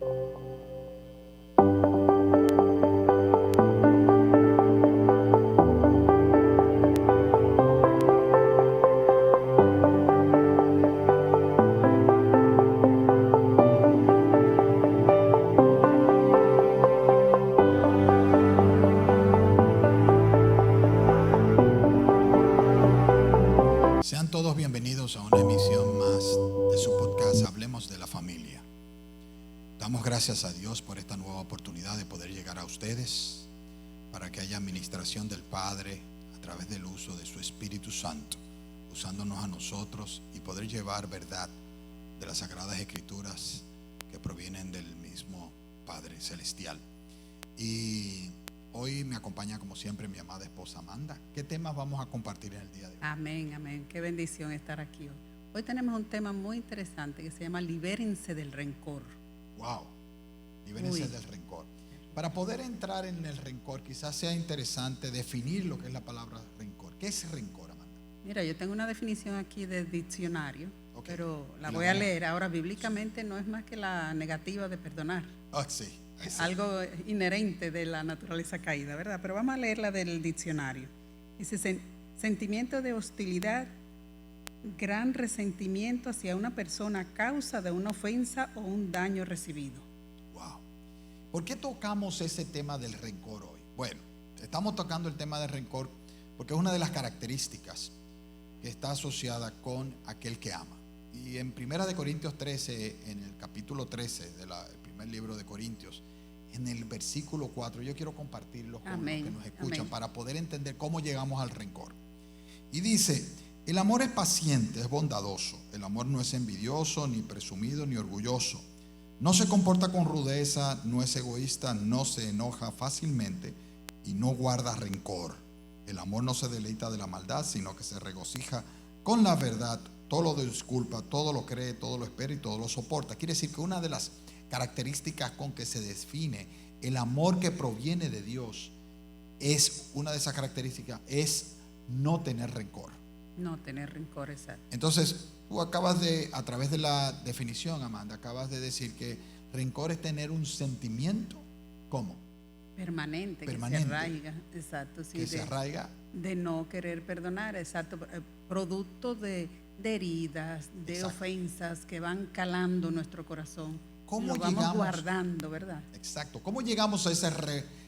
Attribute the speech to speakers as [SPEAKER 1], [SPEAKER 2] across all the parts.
[SPEAKER 1] Sean todos bienvenidos a una emisión más de su podcast Hablemos de la Familia. Damos gracias a Dios por esta nueva oportunidad de poder llegar a ustedes para que haya administración del Padre a través del uso de su Espíritu Santo, usándonos a nosotros y poder llevar verdad de las Sagradas Escrituras que provienen del mismo Padre Celestial. Y hoy me acompaña como siempre mi amada esposa Amanda. ¿Qué temas vamos a compartir en el día de hoy?
[SPEAKER 2] Amén, amén. Qué bendición estar aquí hoy. Hoy tenemos un tema muy interesante que se llama Libérense del rencor.
[SPEAKER 1] Wow, libérense del rencor. Para poder entrar en el rencor, quizás sea interesante definir lo que es la palabra rencor. ¿Qué es rencor, Amanda?
[SPEAKER 2] Mira, yo tengo una definición aquí del diccionario,
[SPEAKER 1] Okay.
[SPEAKER 2] pero la voy a leer. Ahora, bíblicamente no es más que la negativa de perdonar.
[SPEAKER 1] Sí.
[SPEAKER 2] Algo inherente de la naturaleza caída, ¿verdad? Pero vamos a leerla del diccionario. Dice, sentimiento de hostilidad, gran resentimiento hacia una persona a causa de una ofensa o un daño recibido.
[SPEAKER 1] Wow. ¿Por qué tocamos ese tema del rencor hoy? Bueno, estamos tocando el tema del rencor porque es una de las características que está asociada con aquel que ama. Y en 1 Corintios 13, en el capítulo 13 del primer libro de Corintios, en el versículo 4, yo quiero compartirlo con los que nos escuchan para poder entender cómo llegamos al rencor. Y dice: el amor es paciente, es bondadoso. El amor no es envidioso, ni presumido, ni orgulloso. No se comporta con rudeza, no es egoísta, no se enoja fácilmente y no guarda rencor. El amor no se deleita de la maldad, sino que se regocija con la verdad. Todo lo disculpa, todo lo cree, todo lo espera y todo lo soporta. Quiere decir que una de las características con que se define el amor que proviene de Dios, es una de esas características, es no tener rencor.
[SPEAKER 2] No tener rencor, exacto.
[SPEAKER 1] Entonces, tú acabas de, a través de la definición, Amanda, acabas de decir que rencor es tener un sentimiento, ¿cómo?
[SPEAKER 2] Permanente, que se arraiga, exacto. Sí,
[SPEAKER 1] que se arraiga.
[SPEAKER 2] De no querer perdonar, exacto. Producto de heridas, de
[SPEAKER 1] exacto.
[SPEAKER 2] Ofensas que van calando nuestro corazón.
[SPEAKER 1] ¿Cómo
[SPEAKER 2] lo vamos guardando, ¿verdad?
[SPEAKER 1] Exacto. ¿Cómo llegamos a ese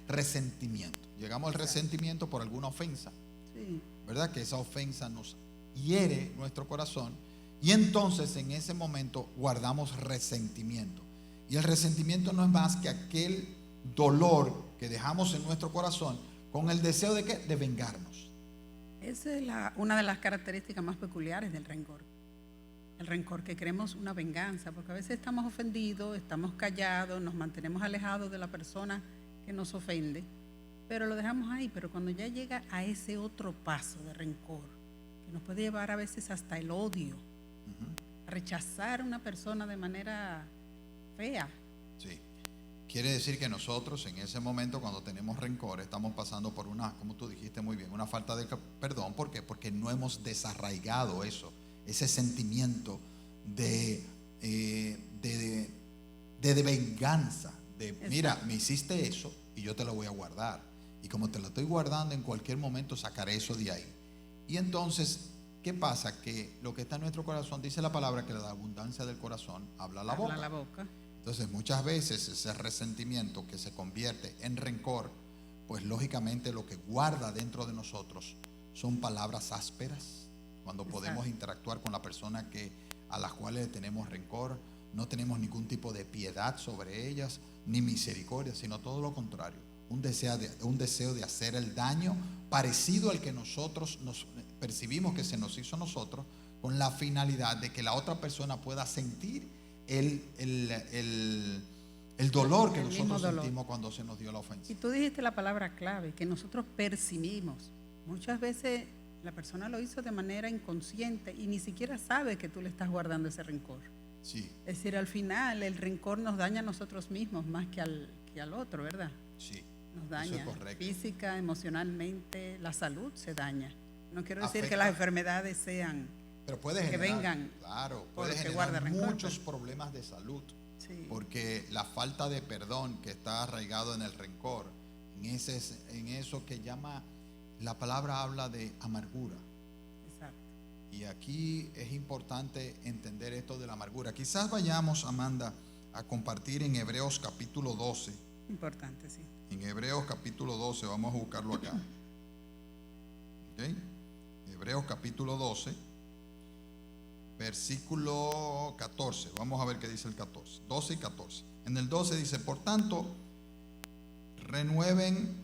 [SPEAKER 1] resentimiento? Llegamos al resentimiento por alguna ofensa.
[SPEAKER 2] Sí.
[SPEAKER 1] ¿Verdad? Que esa ofensa nos hiere nuestro corazón y entonces en ese momento guardamos resentimiento. Y el resentimiento no es más que aquel dolor que dejamos en nuestro corazón con el deseo de ¿qué? De vengarnos.
[SPEAKER 2] Esa es una de las características más peculiares del rencor. El rencor, que queremos una venganza, porque a veces estamos ofendidos, estamos callados, nos mantenemos alejados de la persona que nos ofende, pero lo dejamos ahí. Pero cuando ya llega a ese otro paso de rencor, que nos puede llevar a veces hasta el odio, a rechazar a una persona de manera fea.
[SPEAKER 1] Sí. Quiere decir que nosotros en ese momento, cuando tenemos rencor, estamos pasando por una, como tú dijiste muy bien, una falta de perdón. ¿Por qué? Porque no hemos desarraigado eso, ese sentimiento de venganza, de mira, me hiciste eso y yo te lo voy a guardar. Y como te lo estoy guardando, en cualquier momento sacaré eso de ahí. Y entonces, ¿qué pasa? Que lo que está en nuestro corazón, dice la palabra que la abundancia del corazón habla la boca. Entonces, muchas veces ese resentimiento que se convierte en rencor, pues lógicamente lo que guarda dentro de nosotros son palabras ásperas. Cuando podemos interactuar con la persona a las cuales tenemos rencor, no tenemos ningún tipo de piedad sobre ellas, ni misericordia, sino todo lo contrario. Un deseo de hacer el daño parecido al que nosotros nos percibimos que se nos hizo a nosotros, con la finalidad de que la otra persona pueda sentir el dolor que nosotros sentimos cuando se nos dio la ofensa.
[SPEAKER 2] Y tú dijiste la palabra clave, que nosotros percibimos. Muchas veces la persona lo hizo de manera inconsciente y ni siquiera sabe que tú le estás guardando ese rencor.
[SPEAKER 1] Sí.
[SPEAKER 2] Es decir, al final el rencor nos daña a nosotros mismos más que al otro, ¿verdad?
[SPEAKER 1] Sí.
[SPEAKER 2] Nos daña física, emocionalmente, la salud se daña. No quiero decir que las enfermedades sean,
[SPEAKER 1] pero puede generar,
[SPEAKER 2] que vengan,
[SPEAKER 1] claro, puede generar muchos problemas de salud.
[SPEAKER 2] Sí,
[SPEAKER 1] porque la falta de perdón que está arraigado en el rencor, en eso que llama, la palabra habla de amargura.
[SPEAKER 2] exacto.
[SPEAKER 1] Y aquí es importante entender esto de la amargura. Quizás vayamos, Amanda, a compartir en Hebreos capítulo 12.
[SPEAKER 2] Importante, sí.
[SPEAKER 1] En Hebreos capítulo 12, vamos a buscarlo acá. ¿Okay? Hebreos capítulo 12, versículo 14. Vamos a ver qué dice el 14. 12 y 14. En el 12 dice: por tanto, renueven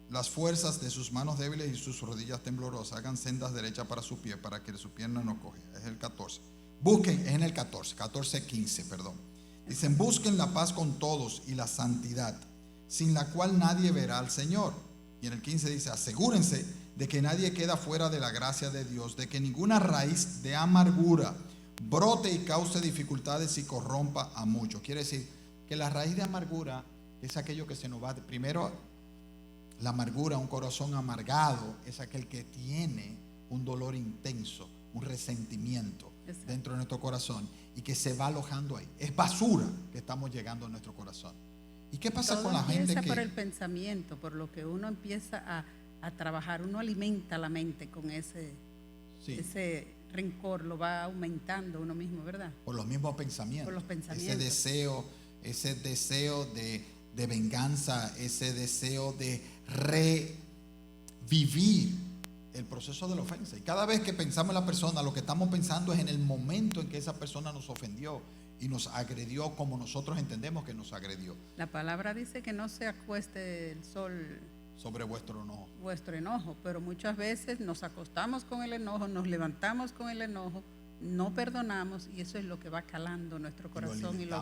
[SPEAKER 1] las fuerzas de sus manos débiles y sus rodillas temblorosas, hagan sendas derechas para sus pies, para que su pierna no coja. Es el 14. Busquen, es en el 14, 15, perdón. Dicen: busquen la paz con todos y la santidad, sin la cual nadie verá al Señor. Y en el 15 dice: asegúrense de que nadie queda fuera de la gracia de Dios, de que ninguna raíz de amargura brote y cause dificultades y corrompa a muchos. Quiere decir que la raíz de amargura es aquello que se nos va. Primero, la amargura, un corazón amargado, es aquel que tiene un dolor intenso, un resentimiento dentro de nuestro corazón y que se va alojando ahí. Es basura que estamos llegando a nuestro corazón. ¿Y qué pasa
[SPEAKER 2] Todo
[SPEAKER 1] con la gente
[SPEAKER 2] empieza
[SPEAKER 1] que...
[SPEAKER 2] por el pensamiento, por lo que uno empieza a trabajar. Uno alimenta la mente con ese rencor, lo va aumentando uno mismo, ¿verdad?
[SPEAKER 1] Por los mismos pensamientos.
[SPEAKER 2] Por los pensamientos.
[SPEAKER 1] Ese deseo de venganza, ese deseo de revivir el proceso de la ofensa. Y cada vez que pensamos en la persona, lo que estamos pensando es en el momento en que esa persona nos ofendió y nos agredió como nosotros entendemos que nos agredió.
[SPEAKER 2] La palabra dice que no se acueste el sol
[SPEAKER 1] sobre vuestro
[SPEAKER 2] enojo, pero muchas veces nos acostamos con el enojo, nos levantamos con el enojo, no perdonamos, y eso es lo que va calando nuestro corazón y lo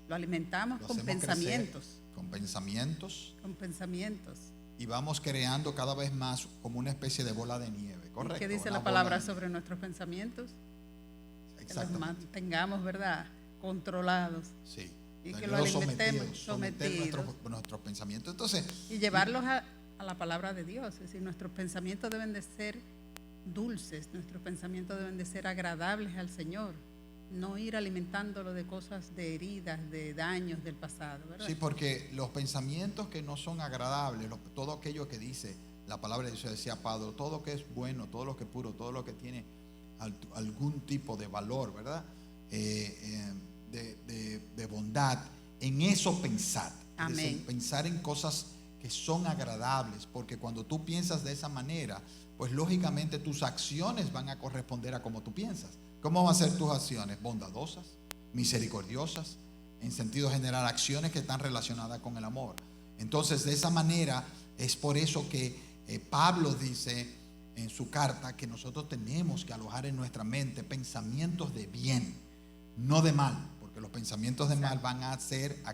[SPEAKER 2] alimentamos con pensamientos.
[SPEAKER 1] Con pensamientos.
[SPEAKER 2] Con pensamientos.
[SPEAKER 1] Y vamos creando cada vez más como una especie de bola de nieve, ¿correcto?
[SPEAKER 2] ¿Qué dice la palabra sobre nuestros pensamientos? Que los mantengamos, ¿verdad?, controlados.
[SPEAKER 1] Sí.
[SPEAKER 2] Y que lo alimentemos
[SPEAKER 1] sometidos. Nuestros pensamientos. Entonces,
[SPEAKER 2] y llevarlos a la palabra de Dios. Es decir, nuestros pensamientos deben de ser dulces, nuestros pensamientos deben de ser agradables al Señor. No ir alimentándolo de cosas, de heridas, de daños del pasado, ¿verdad?
[SPEAKER 1] Sí, porque los pensamientos que no son agradables, todo aquello que dice la palabra de Dios, decía Pablo, todo lo que es bueno, todo lo que es puro, todo lo que tiene algún tipo de valor, ¿verdad? De bondad, en eso pensar.
[SPEAKER 2] Amén.
[SPEAKER 1] Es decir, pensar en cosas que son agradables, porque cuando tú piensas de esa manera, pues lógicamente tus acciones van a corresponder a cómo tú piensas. ¿Cómo van a ser tus acciones? Bondadosas, misericordiosas, en sentido general, acciones que están relacionadas con el amor. Entonces, de esa manera, es por eso que Pablo dice en su carta que nosotros tenemos que alojar en nuestra mente pensamientos de bien, no de mal, porque los pensamientos de mal van a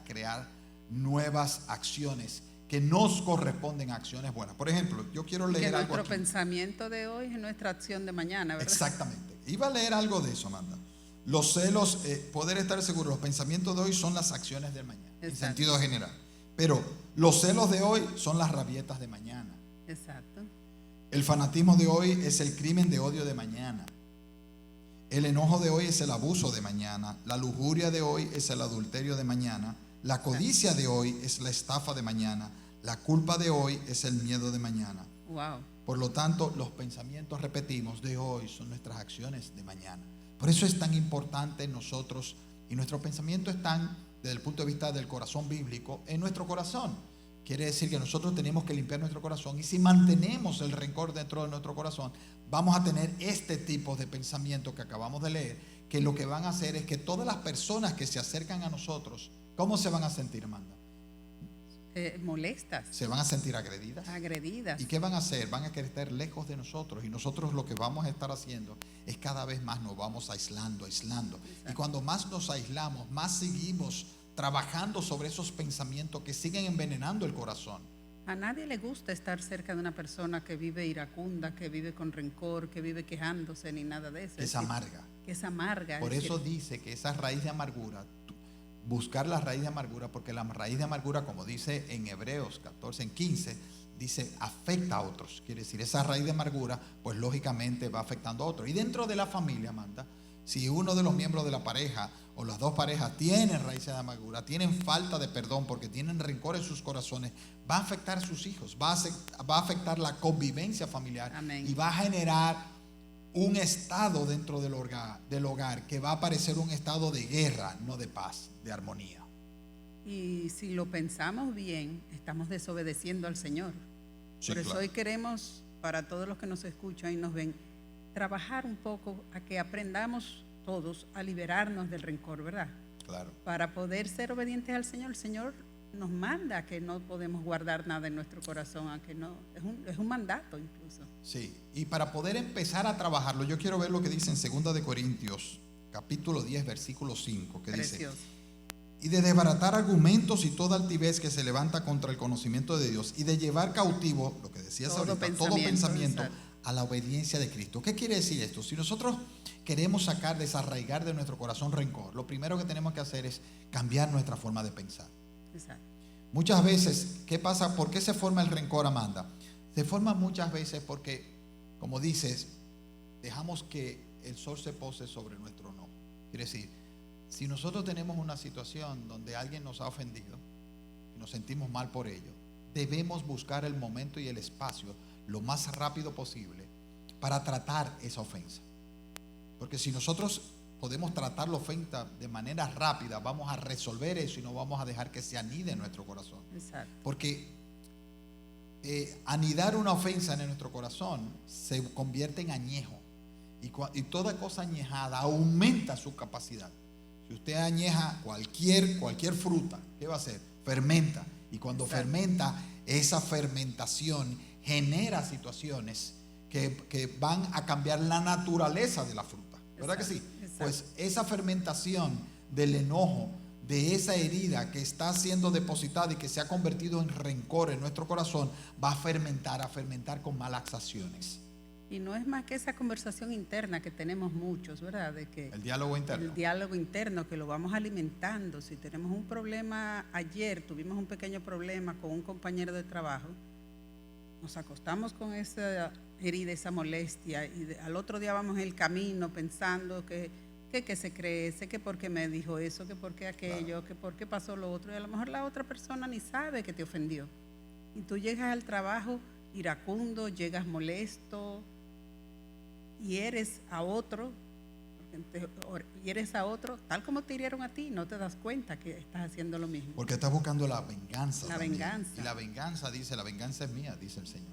[SPEAKER 1] crear nuevas acciones que nos corresponden a acciones buenas. Por ejemplo, yo quiero leer algo
[SPEAKER 2] nuestro
[SPEAKER 1] aquí.
[SPEAKER 2] pensamiento de hoy es nuestra acción de mañana, ¿verdad?
[SPEAKER 1] Exactamente. Iba a leer algo de eso, Amanda. Los celos, poder estar seguro, los pensamientos de hoy son las acciones del mañana, en sentido general. Pero los celos de hoy son las rabietas de mañana.
[SPEAKER 2] Exacto.
[SPEAKER 1] El fanatismo de hoy es el crimen de odio de mañana. El enojo de hoy es el abuso de mañana. La lujuria de hoy es el adulterio de mañana. La codicia de hoy es la estafa de mañana. La culpa de hoy es el miedo de mañana.
[SPEAKER 2] Wow.
[SPEAKER 1] Por lo tanto, los pensamientos, repetimos, de hoy son nuestras acciones de mañana. Por eso es tan importante nosotros, y nuestros pensamientos están, desde el punto de vista del corazón bíblico, en nuestro corazón. Quiere decir que nosotros tenemos que limpiar nuestro corazón, y si mantenemos el rencor dentro de nuestro corazón, vamos a tener este tipo de pensamiento que acabamos de leer, que lo que van a hacer es que todas las personas que se acercan a nosotros, ¿cómo se van a sentir, Amanda?
[SPEAKER 2] Molestas.
[SPEAKER 1] Se van a sentir agredidas.
[SPEAKER 2] Agredidas.
[SPEAKER 1] ¿Y qué van a hacer? Van a querer estar lejos de nosotros, y nosotros lo que vamos a estar haciendo es cada vez más nos vamos aislando.
[SPEAKER 2] Exacto.
[SPEAKER 1] Y cuando más nos aislamos, más seguimos trabajando sobre esos pensamientos que siguen envenenando el corazón.
[SPEAKER 2] A nadie le gusta estar cerca de una persona que vive iracunda, que vive con rencor, que vive quejándose, ni nada de eso.
[SPEAKER 1] Que es amarga.
[SPEAKER 2] Que es amarga.
[SPEAKER 1] Por eso dice que esa raíz de amargura, buscar la raíz de amargura, porque la raíz de amargura, como dice en Hebreos 14, en 15, dice afecta a otros. Quiere decir, esa raíz de amargura, pues lógicamente va afectando a otros. Y dentro de la familia, Amanda, si uno de los miembros de la pareja o las dos parejas tienen raíces de amargura, tienen falta de perdón porque tienen rencor en sus corazones, va a afectar a sus hijos, va a afectar la convivencia familiar.
[SPEAKER 2] Amén.
[SPEAKER 1] Y va a generar un estado dentro del hogar que va a parecer un estado de guerra, no de paz, de armonía.
[SPEAKER 2] Y si lo pensamos bien, estamos desobedeciendo al Señor.
[SPEAKER 1] Sí,
[SPEAKER 2] Por eso
[SPEAKER 1] claro.
[SPEAKER 2] hoy queremos, para todos los que nos escuchan y nos ven, trabajar un poco a que aprendamos todos a liberarnos del rencor, ¿verdad?
[SPEAKER 1] Claro.
[SPEAKER 2] Para poder ser obedientes al Señor. El Señor nos manda que no podemos guardar nada en nuestro corazón, aunque no, es un mandato incluso.
[SPEAKER 1] Sí, y para poder empezar a trabajarlo, yo quiero ver lo que dice en 2 de Corintios, capítulo 10, versículo 5, que
[SPEAKER 2] Precioso.
[SPEAKER 1] dice: y de desbaratar argumentos y toda altivez que se levanta contra el conocimiento de Dios, y de llevar cautivo, lo que decías
[SPEAKER 2] Todo
[SPEAKER 1] ahorita, todo
[SPEAKER 2] pensamiento,
[SPEAKER 1] pensamiento
[SPEAKER 2] exacto,
[SPEAKER 1] a la obediencia de Cristo. ¿Qué quiere decir esto? Si nosotros queremos desarraigar de nuestro corazón rencor, lo primero que tenemos que hacer es cambiar nuestra forma de pensar.
[SPEAKER 2] exacto.
[SPEAKER 1] Muchas veces, ¿qué pasa? ¿Por qué se forma el rencor, Amanda? Se forma muchas veces porque, como dices, dejamos que el sol se pose sobre nuestro no. Quiere decir, si nosotros tenemos una situación donde alguien nos ha ofendido y nos sentimos mal por ello, debemos buscar el momento y el espacio lo más rápido posible para tratar esa ofensa. Porque si nosotros podemos tratar la ofensa de manera rápida, vamos a resolver eso y no vamos a dejar que se anide en nuestro corazón.
[SPEAKER 2] Exacto.
[SPEAKER 1] Porque anidar una ofensa en nuestro corazón se convierte en añejo. Y toda cosa añejada aumenta su capacidad. Si usted añeja cualquier fruta, ¿qué va a hacer? Fermenta. Y cuando
[SPEAKER 2] Exacto.
[SPEAKER 1] fermenta, esa fermentación genera situaciones que van a cambiar la naturaleza de la fruta. ¿Verdad que sí?
[SPEAKER 2] Exacto.
[SPEAKER 1] Pues esa fermentación del enojo, de esa herida que está siendo depositada y que se ha convertido en rencor en nuestro corazón, va a fermentar con malas acciones.
[SPEAKER 2] Y no es más que esa conversación interna que tenemos muchos, ¿verdad? De que
[SPEAKER 1] El diálogo interno.
[SPEAKER 2] el diálogo interno que lo vamos alimentando. Si tenemos un problema, ayer tuvimos un pequeño problema con un compañero de trabajo, nos acostamos con esa herida, esa molestia, y al otro día vamos en el camino pensando que se cree, que por qué me dijo eso, que por qué aquello,
[SPEAKER 1] Claro.
[SPEAKER 2] que por qué pasó lo otro, y a lo mejor la otra persona ni sabe que te ofendió. Y tú llegas al trabajo iracundo, llegas molesto, hieres a otro, tal como te hirieron a ti, no te das cuenta que estás haciendo lo mismo.
[SPEAKER 1] Porque estás buscando la venganza.
[SPEAKER 2] La
[SPEAKER 1] también.
[SPEAKER 2] venganza.
[SPEAKER 1] Y la venganza dice, la venganza es mía, dice el Señor.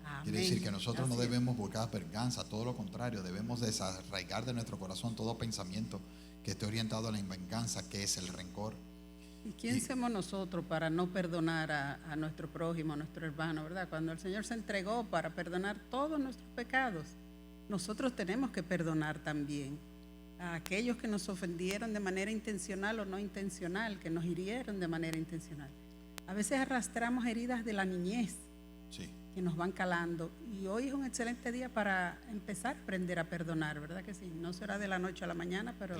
[SPEAKER 2] Amén.
[SPEAKER 1] Quiere decir que nosotros no
[SPEAKER 2] Así es.
[SPEAKER 1] debemos buscar venganza, todo lo contrario, debemos desarraigar de nuestro corazón todo pensamiento que esté orientado a la venganza, que es el rencor.
[SPEAKER 2] ¿Y quién somos nosotros para no perdonar a nuestro prójimo, a nuestro hermano, verdad? Cuando el Señor se entregó para perdonar todos nuestros pecados, nosotros tenemos que perdonar también a aquellos que nos ofendieron de manera intencional o no intencional, que nos hirieron de manera intencional. A veces arrastramos heridas de la niñez
[SPEAKER 1] Sí.
[SPEAKER 2] que nos van calando, y hoy es un excelente día para empezar a aprender a perdonar, ¿verdad que sí? No será de la noche a la mañana, pero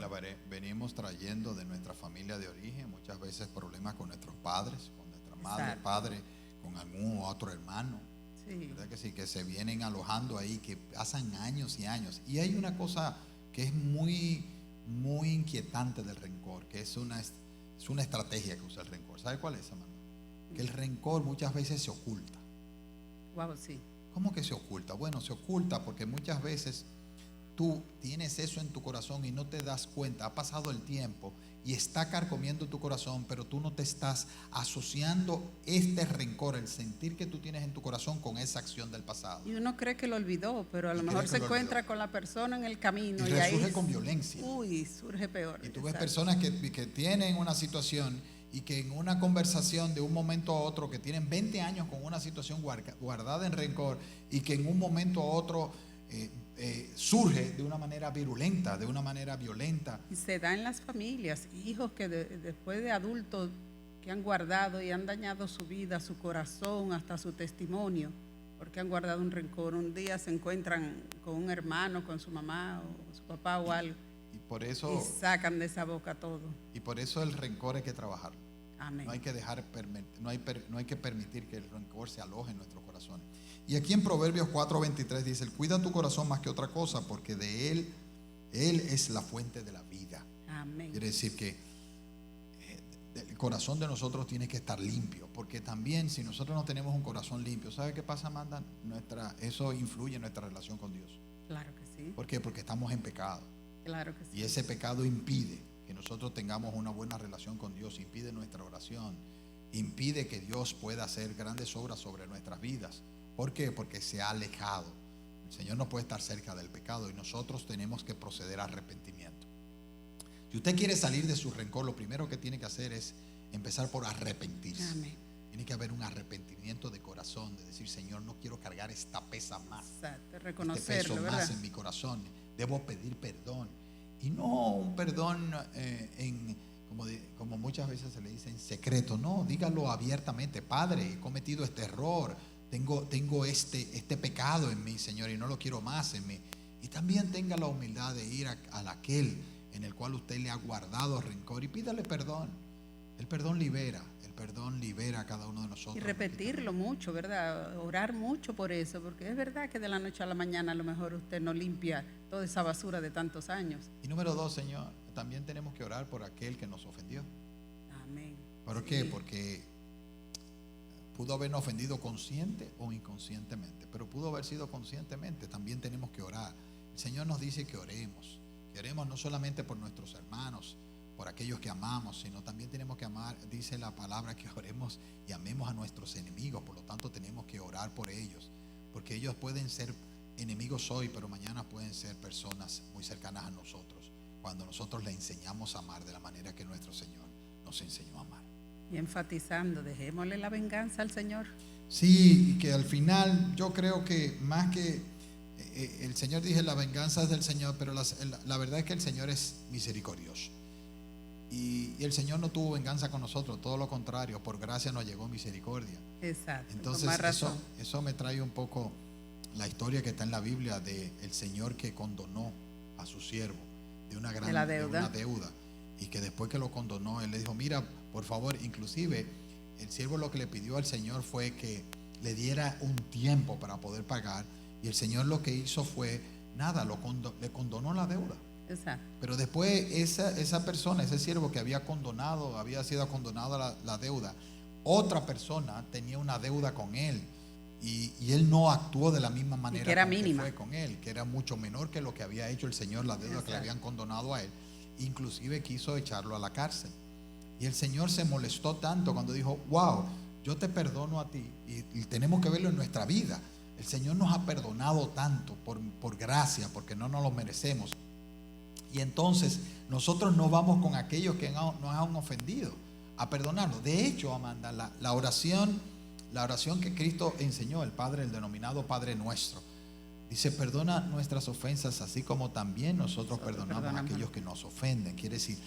[SPEAKER 1] Venimos trayendo de nuestra familia de origen muchas veces problemas con nuestros padres, con nuestra madre,
[SPEAKER 2] Exacto.
[SPEAKER 1] padre, con algún otro hermano.
[SPEAKER 2] sí,
[SPEAKER 1] ¿Verdad que sí? Que se vienen alojando ahí, que pasan años y años. Y hay una cosa que es muy, muy inquietante del rencor, que es una estrategia que usa el rencor. ¿Sabe cuál es, Amanda? Que el rencor muchas veces se oculta.
[SPEAKER 2] wow, sí,
[SPEAKER 1] ¿Cómo que se oculta? Bueno, se oculta porque muchas veces tú tienes eso en tu corazón y no te das cuenta. Ha pasado el tiempo y está carcomiendo tu corazón, pero tú no te estás asociando este rencor, el sentir que tú tienes en tu corazón, con esa acción del pasado.
[SPEAKER 2] y uno cree que lo olvidó, pero a lo
[SPEAKER 1] Y
[SPEAKER 2] mejor
[SPEAKER 1] cree que
[SPEAKER 2] se
[SPEAKER 1] lo
[SPEAKER 2] encuentra
[SPEAKER 1] olvidó.
[SPEAKER 2] con la persona en el camino
[SPEAKER 1] Y
[SPEAKER 2] y ahí
[SPEAKER 1] resurge con violencia.
[SPEAKER 2] uy, surge peor.
[SPEAKER 1] Y tú ves
[SPEAKER 2] Exacto.
[SPEAKER 1] personas que tienen una situación y que en una conversación de un momento a otro, que tienen 20 años con una situación guardada en rencor, y que en un momento a otro surge de una manera virulenta, de una manera violenta.
[SPEAKER 2] Y se da en las familias, hijos que después de adultos que han guardado y han dañado su vida, su corazón, hasta su testimonio, porque han guardado un rencor. Un día se encuentran con un hermano, con su mamá o su papá o algo,
[SPEAKER 1] Y por eso,
[SPEAKER 2] y sacan de esa boca todo.
[SPEAKER 1] el rencor hay que trabajarlo.
[SPEAKER 2] Amén.
[SPEAKER 1] No hay que permitir que el rencor se aloje en nuestros corazones. Y aquí en Proverbios 4:23 dice: cuida tu corazón más que otra cosa, porque de él Él es la fuente de la vida.
[SPEAKER 2] Amén.
[SPEAKER 1] Quiere decir que el corazón de nosotros tiene que estar limpio, porque también si nosotros no tenemos un corazón limpio, ¿sabe qué pasa, Amanda? Eso influye en nuestra relación con Dios.
[SPEAKER 2] Claro que sí.
[SPEAKER 1] ¿Por qué? Porque estamos en pecado.
[SPEAKER 2] Claro que sí.
[SPEAKER 1] Y ese pecado impide que nosotros tengamos una buena relación con Dios, impide nuestra oración, impide que Dios pueda hacer grandes obras sobre nuestras vidas. ¿Por qué? Porque se ha alejado. El Señor no puede estar cerca del pecado y nosotros tenemos que proceder a arrepentimiento. Si usted quiere salir de su rencor, lo primero que tiene que hacer es empezar por arrepentirse.
[SPEAKER 2] Amén.
[SPEAKER 1] Tiene que haber un arrepentimiento de corazón, de decir, Señor, no quiero cargar esta pesa más.
[SPEAKER 2] Exacto,
[SPEAKER 1] Este
[SPEAKER 2] reconocerlo,
[SPEAKER 1] peso
[SPEAKER 2] ¿verdad?
[SPEAKER 1] más en mi corazón. Debo pedir perdón. Y no un perdón como muchas veces se le dice en secreto. No, dígalo abiertamente. Padre, he cometido este error. Tengo este pecado en mí, Señor, y no lo quiero más en mí. Y también tenga la humildad de ir a aquel en el cual usted le ha guardado rencor y pídale perdón. El perdón libera a cada uno de nosotros.
[SPEAKER 2] Y repetirlo mucho, ¿verdad? Orar mucho por eso, porque es verdad que de la noche a la mañana a lo mejor usted no limpia toda esa basura de tantos años.
[SPEAKER 1] Y número 2, Señor, también tenemos que orar por aquel que nos ofendió.
[SPEAKER 2] Amén.
[SPEAKER 1] ¿Por
[SPEAKER 2] Sí.
[SPEAKER 1] qué? Porque pudo habernos ofendido consciente o inconscientemente, pero pudo haber sido conscientemente. También tenemos que orar. El Señor nos dice que oremos no solamente por nuestros hermanos, por aquellos que amamos, sino también tenemos que amar. Dice la palabra que oremos y amemos a nuestros enemigos. Por lo tanto tenemos que orar por ellos, porque ellos pueden ser enemigos hoy, pero mañana pueden ser personas muy cercanas a nosotros, cuando nosotros les enseñamos a amar de la manera que nuestro Señor nos enseñó a amar.
[SPEAKER 2] Y enfatizando, dejémosle la venganza al Señor.
[SPEAKER 1] Sí, y que al final yo creo que más que el Señor, dije, la venganza es del Señor, pero la verdad es que el Señor es misericordioso. Y el Señor no tuvo venganza con nosotros, todo lo contrario, por gracia nos llegó misericordia.
[SPEAKER 2] Exacto.
[SPEAKER 1] Entonces
[SPEAKER 2] con más razón.
[SPEAKER 1] eso me trae un poco la historia que está en la Biblia de el Señor que condonó a su siervo de una deuda, y que después que lo condonó, él le dijo, mira, por favor, inclusive el siervo lo que le pidió al Señor fue que le diera un tiempo para poder pagar, y el Señor lo que hizo fue nada, le condonó la deuda.
[SPEAKER 2] Exacto.
[SPEAKER 1] Pero después esa persona, ese siervo que había sido condonado a la deuda, otra persona tenía una deuda con él, y él no actuó de la misma manera
[SPEAKER 2] que era
[SPEAKER 1] que
[SPEAKER 2] mínima.
[SPEAKER 1] fue con él, que era mucho menor que lo que había hecho el Señor, la deuda
[SPEAKER 2] Exacto.
[SPEAKER 1] que le habían condonado a él. Inclusive quiso echarlo a la cárcel. Y el Señor se molestó tanto cuando dijo, wow, yo te perdono a ti. Y tenemos que verlo en nuestra vida. El Señor nos ha perdonado tanto por gracia, porque no nos lo merecemos. Y entonces nosotros no vamos con aquellos que nos han ofendido a perdonarlos. De hecho, Amanda, la oración que Cristo enseñó, el Padre, el denominado Padre Nuestro, dice, perdona nuestras ofensas, así como también nosotros perdonamos a aquellos que nos ofenden. Quiere decir,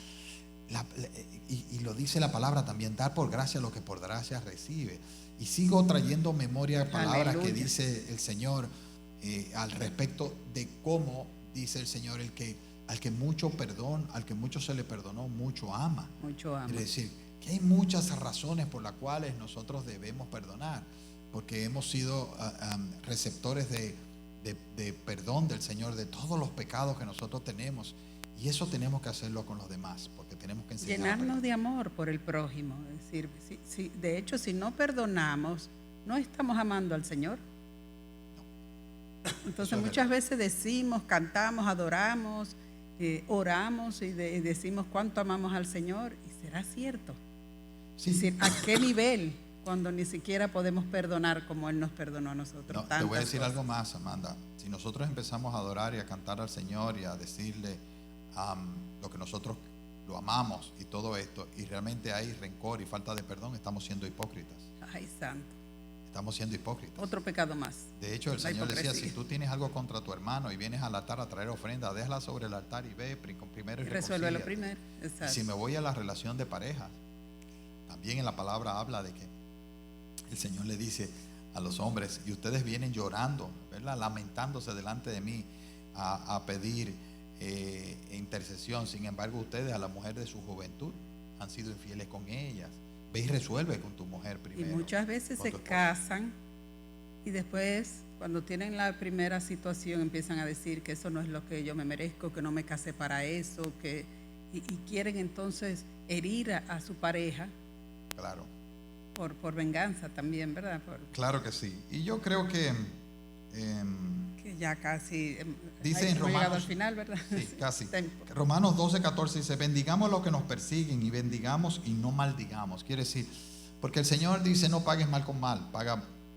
[SPEAKER 1] y lo dice la palabra también, dar por gracia lo que por gracia recibe. Y sigo trayendo memoria palabras que dice el Señor al respecto de cómo dice el Señor, al que mucho se le perdonó, mucho ama.
[SPEAKER 2] Mucho ama.
[SPEAKER 1] Quiere decir que hay muchas razones por las cuales nosotros debemos perdonar, porque hemos sido receptores de perdón del Señor, de todos los pecados que nosotros tenemos. Y eso tenemos que hacerlo con los demás, porque tenemos que enseñar.
[SPEAKER 2] Llenarnos de amor por el prójimo. Es decir, de hecho, si no perdonamos, no estamos amando al Señor.
[SPEAKER 1] No.
[SPEAKER 2] Entonces muchas veces decimos, cantamos, adoramos, oramos y decimos cuánto amamos al Señor, y será cierto.
[SPEAKER 1] Sí.
[SPEAKER 2] Es decir, ¿a qué nivel cuando ni siquiera podemos perdonar como Él nos perdonó a nosotros?
[SPEAKER 1] No, te voy a decir algo más, Amanda. Si nosotros empezamos a adorar y a cantar al Señor y a decirle lo que nosotros lo amamos y todo esto, y realmente hay rencor y falta de perdón, estamos siendo hipócritas.
[SPEAKER 2] Ay, santo.
[SPEAKER 1] Estamos siendo hipócritas.
[SPEAKER 2] Otro pecado más.
[SPEAKER 1] De hecho, el Señor decía, si tú tienes algo contra tu hermano y vienes al altar a traer ofrenda, déjala sobre el altar y ve primero y
[SPEAKER 2] resuélvelo primero.
[SPEAKER 1] Exacto. Y si me voy a la relación de pareja, también en la palabra habla de que el Señor le dice a los hombres, y ustedes vienen llorando, ¿verdad?, lamentándose delante de mí a pedir intercesión. Sin embargo, ustedes a la mujer de su juventud han sido infieles con ellas. Ve y resuelve con tu mujer primero.
[SPEAKER 2] Y muchas veces se casan Y después, cuando tienen la primera situación, empiezan a decir que eso no es lo que yo me merezco, que no me casé para eso, y quieren entonces herir a su pareja.
[SPEAKER 1] Claro.
[SPEAKER 2] Por venganza también, ¿verdad?
[SPEAKER 1] Claro que sí. Y yo creo que
[SPEAKER 2] ya casi
[SPEAKER 1] dice en
[SPEAKER 2] hemos llegado al
[SPEAKER 1] Romanos,
[SPEAKER 2] final, ¿verdad?
[SPEAKER 1] sí, casi.
[SPEAKER 2] Tempo.
[SPEAKER 1] Romanos 12:14 dice: bendigamos a los que nos persiguen y bendigamos y no maldigamos. Quiere decir, porque el Señor dice: no pagues mal con mal,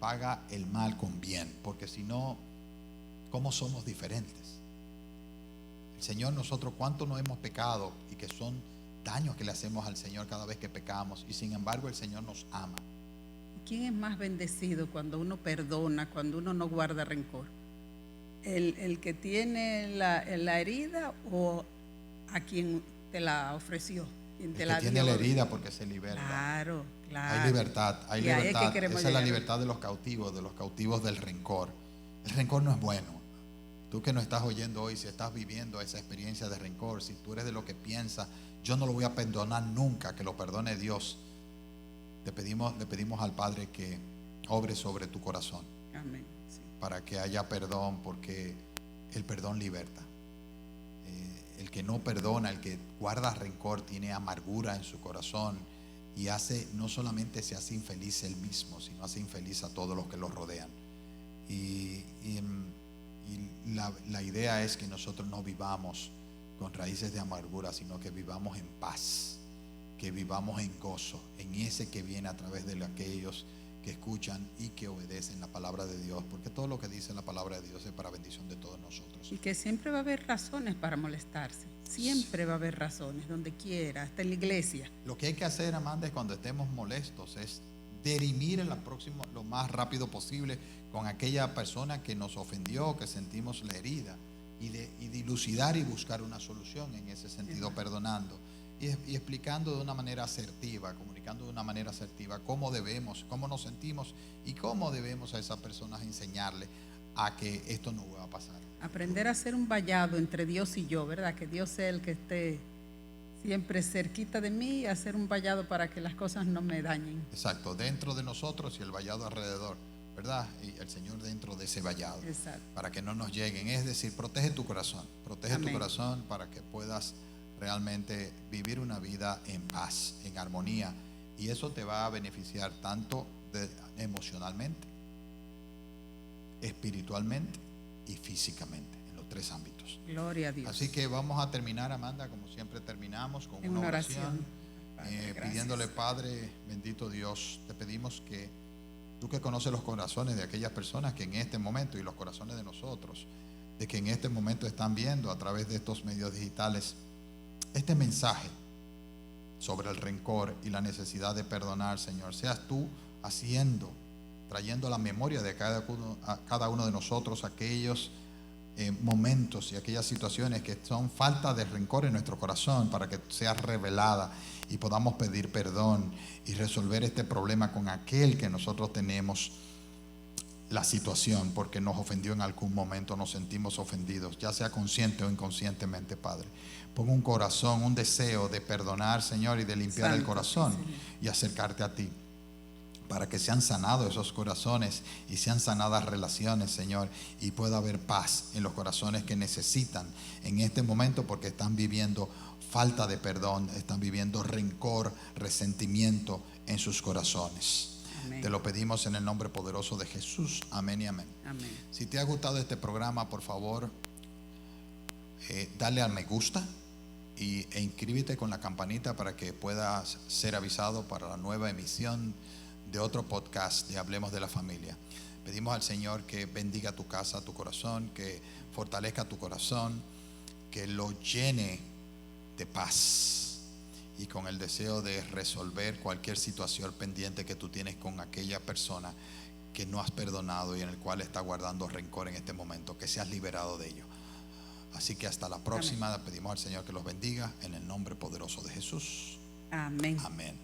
[SPEAKER 1] paga el mal con bien, porque si no, ¿cómo somos diferentes? El Señor, nosotros cuánto no hemos pecado y que son daños que le hacemos al Señor cada vez que pecamos, y sin embargo el Señor nos ama.
[SPEAKER 2] ¿Quién es más bendecido cuando uno perdona, cuando uno no guarda rencor? ¿El que tiene la herida o a quien te la ofreció? Quien te
[SPEAKER 1] El
[SPEAKER 2] la
[SPEAKER 1] que tiene
[SPEAKER 2] dio?
[SPEAKER 1] la herida porque se liberta.
[SPEAKER 2] Claro.
[SPEAKER 1] Hay libertad, hay
[SPEAKER 2] Y ahí es que
[SPEAKER 1] libertad.
[SPEAKER 2] queremos
[SPEAKER 1] Esa es la
[SPEAKER 2] llegar.
[SPEAKER 1] libertad de los cautivos del rencor. El rencor no es bueno. Tú que no estás oyendo hoy, si estás viviendo esa experiencia de rencor, si tú eres de lo que piensa, yo no lo voy a perdonar nunca, que lo perdone Dios. Le pedimos al Padre que obre sobre tu corazón.
[SPEAKER 2] Amén. Sí.
[SPEAKER 1] Para que haya perdón, porque el perdón liberta. El que no perdona, el que guarda rencor, tiene amargura en su corazón y no solamente se hace infeliz él mismo, sino hace infeliz a todos los que lo rodean. Y la idea es que nosotros no vivamos con raíces de amargura, sino que vivamos en paz, que vivamos en gozo, en ese que viene a través de aquellos que escuchan y que obedecen la palabra de Dios, porque todo lo que dice la palabra de Dios es para bendición de todos nosotros.
[SPEAKER 2] Y que siempre va a haber razones para molestarse, siempre va a haber razones, donde quiera, hasta en la iglesia.
[SPEAKER 1] Lo que hay que hacer, Amanda, es cuando estemos molestos, es dirimir lo más rápido posible con aquella persona que nos ofendió, que sentimos la herida, y dilucidar y buscar una solución en ese sentido, perdonando y explicando de una manera asertiva, comunicando de una manera asertiva cómo nos sentimos y cómo debemos a esas personas enseñarle a que esto no va a pasar.
[SPEAKER 2] Aprender a hacer un vallado entre Dios y yo, ¿verdad? Que Dios sea el que esté siempre cerquita de mí, y hacer un vallado para que las cosas no me dañen.
[SPEAKER 1] Exacto, dentro de nosotros y el vallado alrededor, ¿verdad? Y el Señor dentro de ese vallado.
[SPEAKER 2] Exacto.
[SPEAKER 1] Para que no nos lleguen. Es decir, protege tu corazón para que puedas realmente vivir una vida en paz, en armonía, y eso te va a beneficiar tanto emocionalmente, espiritualmente y físicamente, en los tres ámbitos.
[SPEAKER 2] Gloria a Dios.
[SPEAKER 1] Así que vamos a terminar, Amanda, como siempre terminamos, con
[SPEAKER 2] en
[SPEAKER 1] una oración.
[SPEAKER 2] Padre,
[SPEAKER 1] pidiéndole: Padre, bendito Dios, te pedimos que tú, que conoces los corazones de aquellas personas que en este momento, y los corazones de nosotros, de que en este momento están viendo a través de estos medios digitales este mensaje sobre el rencor y la necesidad de perdonar, Señor, seas tú trayendo a la memoria de cada uno de nosotros aquellos momentos y aquellas situaciones que son falta de rencor en nuestro corazón, para que sea revelada y podamos pedir perdón y resolver este problema con aquel que nosotros tenemos la situación, porque nos ofendió en algún momento, nos sentimos ofendidos, ya sea consciente o inconscientemente, Padre. Pon un corazón, un deseo de perdonar, Señor, y de limpiar el corazón y acercarte a ti, para que sean sanados esos corazones y sean sanadas relaciones, Señor, y pueda haber paz en los corazones que necesitan en este momento, porque están viviendo falta de perdón, están viviendo rencor, resentimiento en sus corazones. Amén. Te lo pedimos en el nombre poderoso de Jesús. Amén y amén.
[SPEAKER 2] Amén.
[SPEAKER 1] Si te ha gustado este programa, por favor, dale al me gusta e inscríbete con la campanita para que puedas ser avisado para la nueva emisión de otro podcast de Hablemos de la Familia. Pedimos al Señor que bendiga tu casa, tu corazón, que fortalezca tu corazón, que lo llene de paz y con el deseo de resolver cualquier situación pendiente que tú tienes con aquella persona que no has perdonado y en el cual está guardando rencor en este momento, que seas liberado de ello. Así que hasta la próxima. Amén. Pedimos al Señor que los bendiga en el nombre poderoso de Jesús.
[SPEAKER 2] Amén.
[SPEAKER 1] Amén.